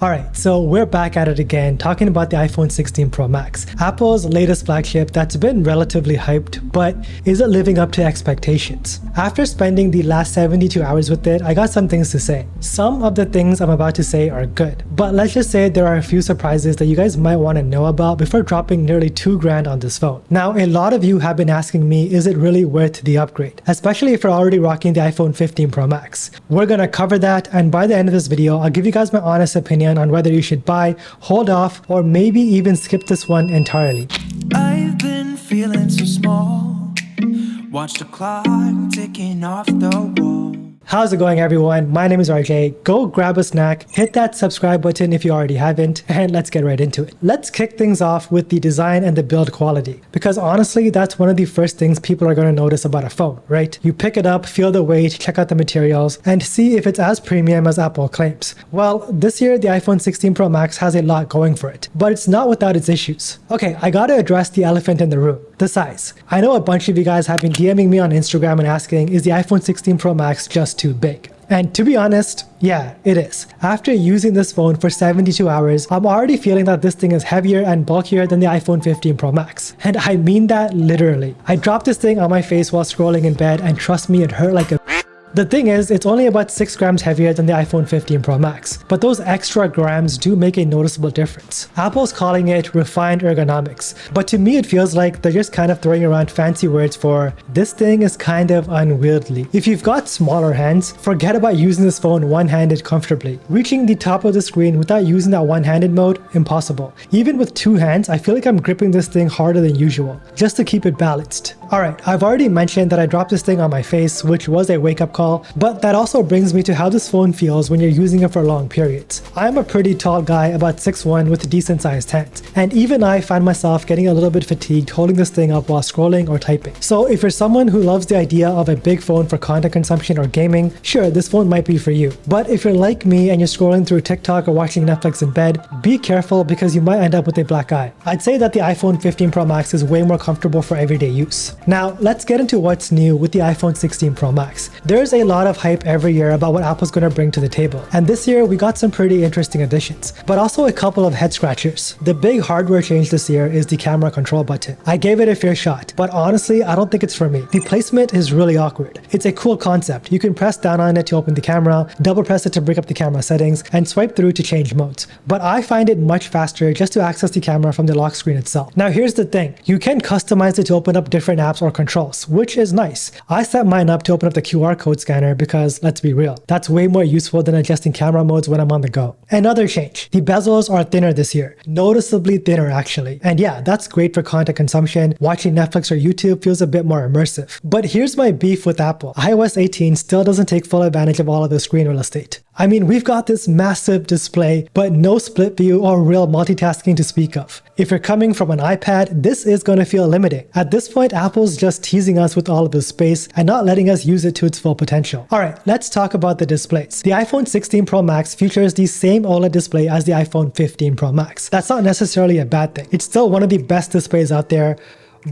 Alright, so we're back at it again, talking about the iPhone 16 Pro Max, Apple's latest flagship that's been relatively hyped, but is it living up to expectations? After spending the last 72 hours with it, I got some things to say. Some of the things I'm about to say are good, but let's just say there are a few surprises that you guys might want to know about before dropping nearly $2,000 on this phone. Now, a lot of you have been asking me, is it really worth the upgrade? Especially if you're already rocking the iPhone 15 Pro Max. We're gonna cover that, and by the end of this video, I'll give you guys my honest opinion on whether you should buy, hold off, or maybe even skip this one entirely. I've been feeling so small. Watch the clock ticking off the wall. How's it going, everyone? My name is RJ. Go grab a snack, hit that subscribe button if you already haven't, and let's get right into it. Let's kick things off with the design and the build quality, because honestly, that's one of the first things people are going to notice about a phone, right? You pick it up, feel the weight, check out the materials, and see if it's as premium as Apple claims. Well, this year, the iPhone 16 Pro Max has a lot going for it, but it's not without its issues. Okay, I gotta address the elephant in the room, the size. I know a bunch of you guys have been DMing me on Instagram and asking, is the iPhone 16 Pro Max just too big? And to be honest, yeah, it is. After using this phone for 72 hours, I'm already feeling that this thing is heavier and bulkier than the iPhone 15 Pro Max. And I mean that literally. I dropped this thing on my face while scrolling in bed, and trust me, it hurt like a... The thing is, it's only about 6 grams heavier than the iPhone 15 Pro Max, but those extra grams do make a noticeable difference. Apple's calling it refined ergonomics, but to me it feels like they're just kind of throwing around fancy words for this thing is kind of unwieldy. If you've got smaller hands, forget about using this phone one-handed comfortably. Reaching the top of the screen without using that one-handed mode, impossible. Even with two hands, I feel like I'm gripping this thing harder than usual, just to keep it balanced. Alright, I've already mentioned that I dropped this thing on my face, which was a wake-up call, but that also brings me to how this phone feels when you're using it for long periods. I'm a pretty tall guy, about 6'1", with decent sized hands, and even I find myself getting a little bit fatigued holding this thing up while scrolling or typing. So if you're someone who loves the idea of a big phone for content consumption or gaming, sure, this phone might be for you. But if you're like me and you're scrolling through TikTok or watching Netflix in bed, be careful because you might end up with a black eye. I'd say that the iPhone 15 Pro Max is way more comfortable for everyday use. Now, let's get into what's new with the iPhone 16 Pro Max. There's a lot of hype every year about what Apple's going to bring to the table, and this year we got some pretty interesting additions, but also a couple of head scratchers. The big hardware change this year is the camera control button. I gave it a fair shot, but honestly, I don't think it's for me. The placement is really awkward. It's a cool concept. You can press down on it to open the camera, double press it to bring up the camera settings, and swipe through to change modes. But I find it much faster just to access the camera from the lock screen itself. Now here's the thing. You can customize it to open up different apps or controls, which is nice. I set mine up to open up the QR code scanner because, let's be real, that's way more useful than adjusting camera modes when I'm on the go. Another change. The bezels are thinner this year. Noticeably thinner, actually. And yeah, that's great for content consumption. Watching Netflix or YouTube feels a bit more immersive. But here's my beef with Apple. iOS 18 still doesn't take full advantage of all of the screen real estate. I mean, we've got this massive display, but no split view or real multitasking to speak of. If you're coming from an iPad, this is going to feel limiting. At this point, Apple's just teasing us with all of this space and not letting us use it to its full potential. Alright, let's talk about the displays. The iPhone 16 Pro Max features the same OLED display as the iPhone 15 Pro Max. That's not necessarily a bad thing. It's still one of the best displays out there,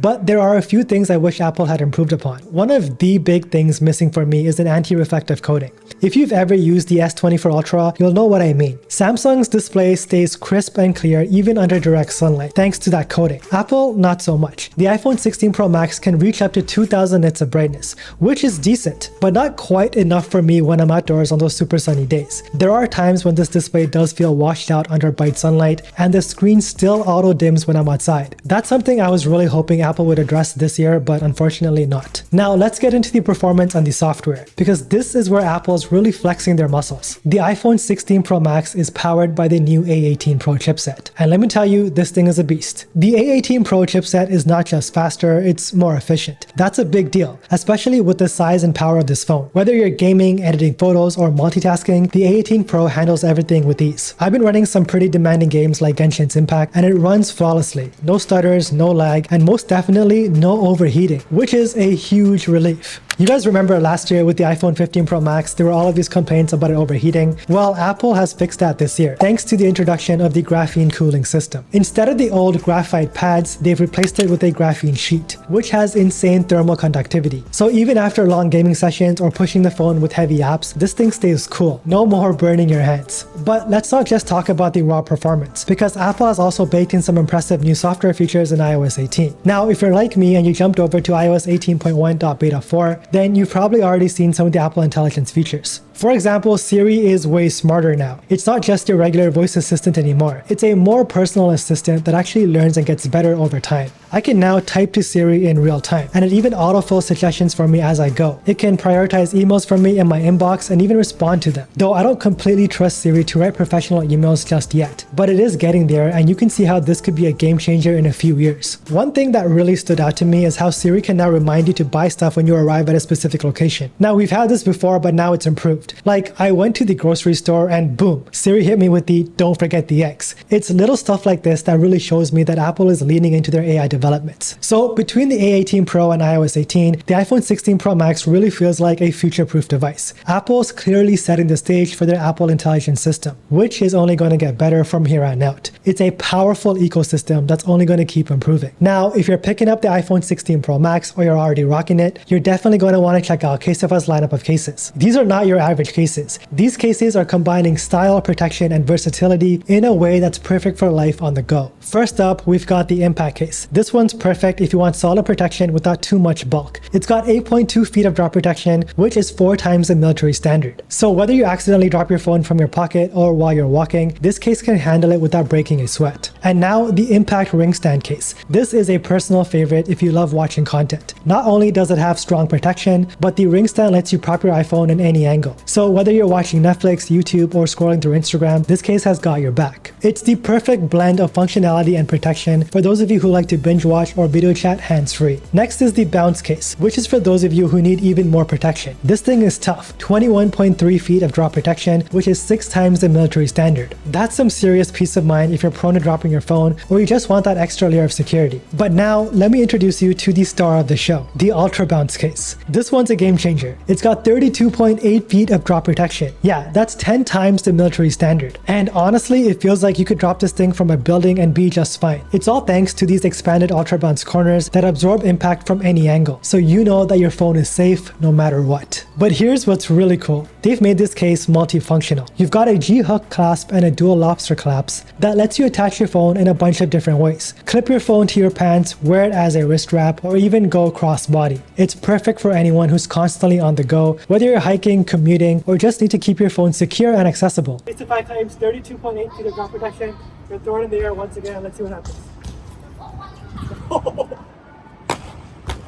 but there are a few things I wish Apple had improved upon. One of the big things missing for me is an anti-reflective coating. If you've ever used the S24 Ultra, you'll know what I mean. Samsung's display stays crisp and clear even under direct sunlight, thanks to that coating. Apple, not so much. The iPhone 16 Pro Max can reach up to 2000 nits of brightness, which is decent, but not quite enough for me when I'm outdoors on those super sunny days. There are times when this display does feel washed out under bright sunlight, and the screen still auto dims when I'm outside. That's something I was really hoping Apple would address this year, but unfortunately not. Now let's get into the performance and the software, because this is where Apple's really flexing their muscles. The iPhone 16 Pro Max is powered by the new A18 Pro chipset, and let me tell you, this thing is a beast. The A18 Pro chipset is not just faster, it's more efficient. That's a big deal, especially with the size and power of this phone. Whether you're gaming, editing photos, or multitasking, the A18 Pro handles everything with ease. I've been running some pretty demanding games like Genshin's Impact, and it runs flawlessly. No stutters, no lag, and most definitely no overheating, which is a huge relief. You guys remember last year with the iPhone 15 Pro Max, there were all of these complaints about it overheating. Well, Apple has fixed that this year, thanks to the introduction of the graphene cooling system. Instead of the old graphite pads, they've replaced it with a graphene sheet, which has insane thermal conductivity. So even after long gaming sessions or pushing the phone with heavy apps, this thing stays cool. No more burning your hands. But let's not just talk about the raw performance, because Apple has also baked in some impressive new software features in iOS 18. Now, if you're like me and you jumped over to iOS 18.1.beta 4, then you've probably already seen some of the Apple Intelligence features. For example, Siri is way smarter now. It's not just your regular voice assistant anymore. It's a more personal assistant that actually learns and gets better over time. I can now type to Siri in real time, and it even autofills suggestions for me as I go. It can prioritize emails for me in my inbox and even respond to them. Though I don't completely trust Siri to write professional emails just yet, but it is getting there, and you can see how this could be a game changer in a few years. One thing that really stood out to me is how Siri can now remind you to buy stuff when you arrive at a specific location. Now, we've had this before, but now it's improved. Like, I went to the grocery store and boom, Siri hit me with the "don't forget the eggs." It's little stuff like this that really shows me that Apple is leaning into their AI developments. So between the A18 Pro and iOS 18, the iPhone 16 Pro Max really feels like a future-proof device. Apple's clearly setting the stage for their Apple Intelligence system, which is only going to get better from here on out. It's a powerful ecosystem that's only going to keep improving. Now, if you're picking up the iPhone 16 Pro Max or you're already rocking it, you're definitely going to want to check out Casetify's lineup of cases. These are not your average cases. These cases are combining style, protection, and versatility in a way that's perfect for life on the go. First up, we've got the Impact Case. This one's perfect if you want solid protection without too much bulk. It's got 8.2 feet of drop protection, which is 4 times the military standard. So whether you accidentally drop your phone from your pocket or while you're walking, this case can handle it without breaking a sweat. And now the Impact Ring Stand Case. This is a personal favorite if you love watching content. Not only does it have strong protection, but the ring stand lets you prop your iPhone in any angle. So whether you're watching Netflix, YouTube, or scrolling through Instagram, this case has got your back. It's the perfect blend of functionality and protection for those of you who like to binge watch or video chat hands-free. Next is the Bounce Case, which is for those of you who need even more protection. This thing is tough, 21.3 feet of drop protection, which is 6 times the military standard. That's some serious peace of mind if you're prone to dropping your phone or you just want that extra layer of security. But now, let me introduce you to the star of the show, the Ultra Bounce Case. This one's a game changer. It's got 32.8 feet of drop protection. Yeah, that's 10 times the military standard. And honestly, it feels like you could drop this thing from a building and be just fine. It's all thanks to these expanded Ultra Bounce corners that absorb impact from any angle, so you know that your phone is safe no matter what. But here's what's really cool. They've made this case multifunctional. You've got a G-hook clasp and a dual lobster clasp that lets you attach your phone in a bunch of different ways. Clip your phone to your pants, wear it as a wrist wrap, or even go cross-body. It's perfect for anyone who's constantly on the go, whether you're hiking, commuting, or just need to keep your phone secure and accessible. Casetify claims 32.8 feet of drop protection. You're thrown in the air once again. Let's see what happens.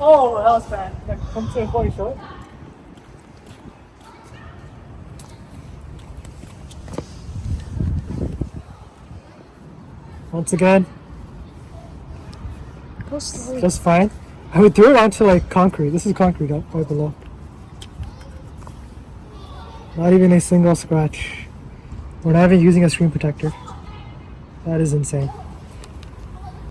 Oh, that was bad. Come to a point short. Once again, just fine. I would throw it onto like concrete. This is concrete up right below. Not even a single scratch. We're not even using a screen protector. That is insane.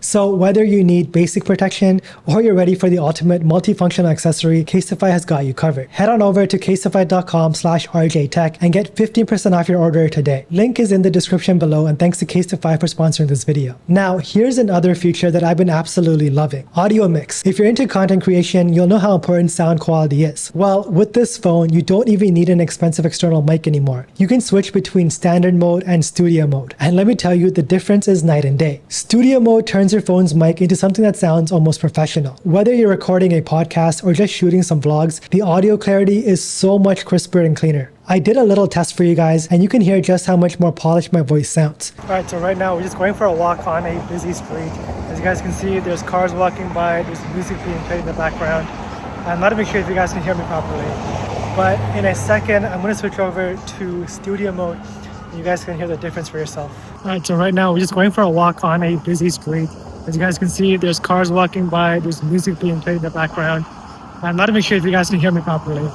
So whether you need basic protection or you're ready for the ultimate multifunctional accessory, Casetify has got you covered. Head on over to casetify.com/rjtech and get 15% off your order today. Link is in the description below, and thanks to Casetify for sponsoring this video. Now, here's another feature that I've been absolutely loving. Audio mix. If you're into content creation, you'll know how important sound quality is. Well, with this phone, you don't even need an expensive external mic anymore. You can switch between standard mode and studio mode. And let me tell you, the difference is night and day. Studio mode turns your phone's mic into something that sounds almost professional. Whether you're recording a podcast or just shooting some vlogs, the audio clarity is so much crisper and cleaner. I did a little test for you guys, and you can hear just how much more polished my voice sounds. Alright, so right now we're just going for a walk on a busy street. As you guys can see, there's cars walking by, there's music being played in the background. I'm not even sure if you guys can hear me properly. But in a second, I'm going to switch over to studio mode. You guys can hear the difference for yourself. Alright, so right now we're just going for a walk on a busy street. As you guys can see, there's cars walking by, there's music being played in the background. I'm not even sure if you guys can hear me properly.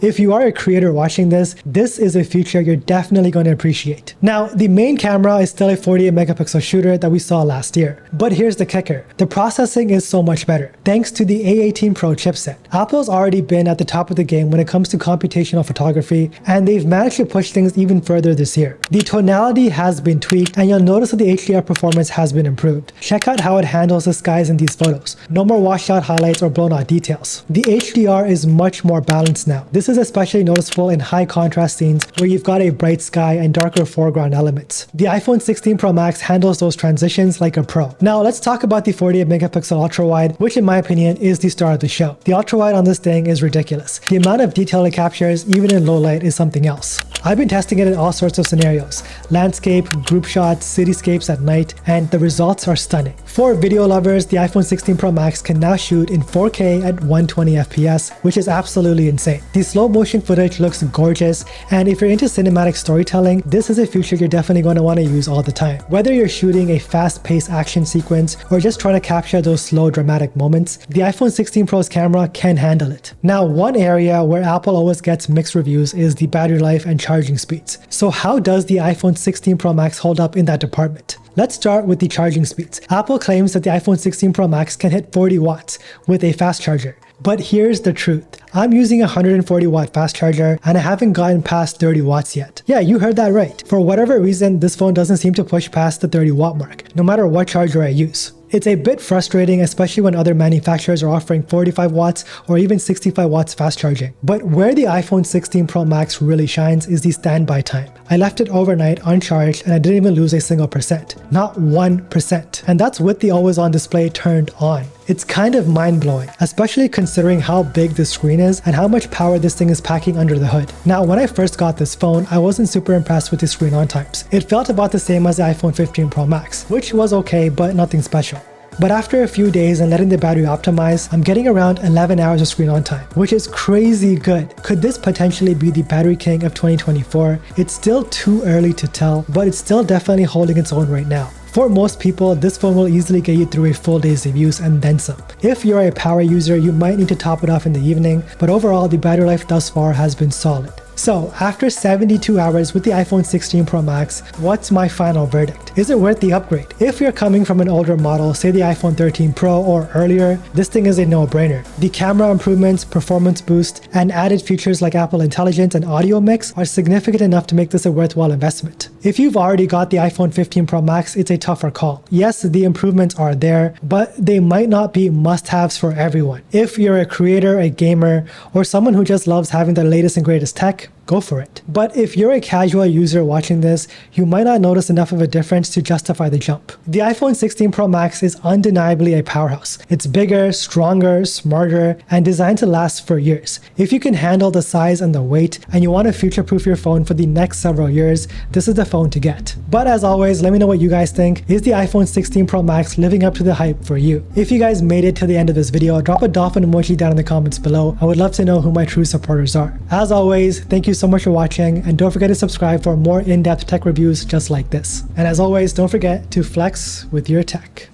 If you are a creator watching this, this is a feature you're definitely going to appreciate. Now, the main camera is still a 48 megapixel shooter that we saw last year. But here's the kicker. The processing is so much better. Thanks to the A18 Pro chipset. Apple's already been at the top of the game when it comes to computational photography, and they've managed to push things even further this year. The tonality has been tweaked, and you'll notice that the HDR performance has been improved. Check out how it handles the skies in these photos. No more washed out highlights or blown out details. The HDR is much more balanced now. This is especially noticeable in high contrast scenes where you've got a bright sky and darker foreground elements. The iPhone 16 Pro Max handles those transitions like a pro. Now let's talk about the 48 megapixel ultra wide, which in my opinion is the star of the show. The ultra wide on this thing is ridiculous. The amount of detail it captures, even in low light, is something else. I've been testing it in all sorts of scenarios: landscape, group shots, cityscapes at night, and the results are stunning. For video lovers, the iPhone 16 Pro Max can now shoot in 4K at 120 FPS, which is absolutely insane. The slow motion footage looks gorgeous, and if you're into cinematic storytelling, this is a feature you're definitely going to want to use all the time. Whether you're shooting a fast-paced action sequence or just trying to capture those slow dramatic moments, the iPhone 16 Pro's camera can handle it. Now, one area where Apple always gets mixed reviews is the battery life and charging speeds. So how does the iPhone 16 Pro Max hold up in that department? Let's start with the charging speeds. Apple claims that the iPhone 16 Pro Max can hit 40 watts with a fast charger. But here's the truth. I'm using a 140 watt fast charger and I haven't gotten past 30 watts yet. Yeah, you heard that right. For whatever reason, this phone doesn't seem to push past the 30 watt mark, no matter what charger I use. It's a bit frustrating, especially when other manufacturers are offering 45 watts or even 65 watts fast charging. But where the iPhone 16 Pro Max really shines is the standby time. I left it overnight uncharged and I didn't even lose a single percent. Not 1%. And that's with the always on display turned on. It's kind of mind-blowing, especially considering how big the screen is and how much power this thing is packing under the hood. Now, when I first got this phone, I wasn't super impressed with the screen on times. It felt about the same as the iPhone 15 Pro Max, which was okay, but nothing special. But after a few days and letting the battery optimize, I'm getting around 11 hours of screen on time, which is crazy good. Could this potentially be the battery king of 2024? It's still too early to tell, but it's still definitely holding its own right now. For most people, this phone will easily get you through a full day's of use and then some. If you're a power user, you might need to top it off in the evening, but overall the battery life thus far has been solid. So, after 72 hours with the iPhone 16 Pro Max, what's my final verdict? Is it worth the upgrade? If you're coming from an older model, say the iPhone 13 Pro or earlier, this thing is a no-brainer. The camera improvements, performance boost, and added features like Apple Intelligence and Audio Mix are significant enough to make this a worthwhile investment. If you've already got the iPhone 15 Pro Max, it's a tougher call. Yes, the improvements are there, but they might not be must-haves for everyone. If you're a creator, a gamer, or someone who just loves having the latest and greatest tech, go for it. But if you're a casual user watching this, you might not notice enough of a difference to justify the jump. The iPhone 16 Pro Max is undeniably a powerhouse. It's bigger, stronger, smarter, and designed to last for years. If you can handle the size and the weight, and you want to future-proof your phone for the next several years, this is the phone to get. But as always, let me know what you guys think. Is the iPhone 16 Pro Max living up to the hype for you? If you guys made it to the end of this video, drop a dolphin emoji down in the comments below. I would love to know who my true supporters are. As always, thank you so much for watching, and don't forget to subscribe for more in-depth tech reviews just like this. And as always, don't forget to flex with your tech.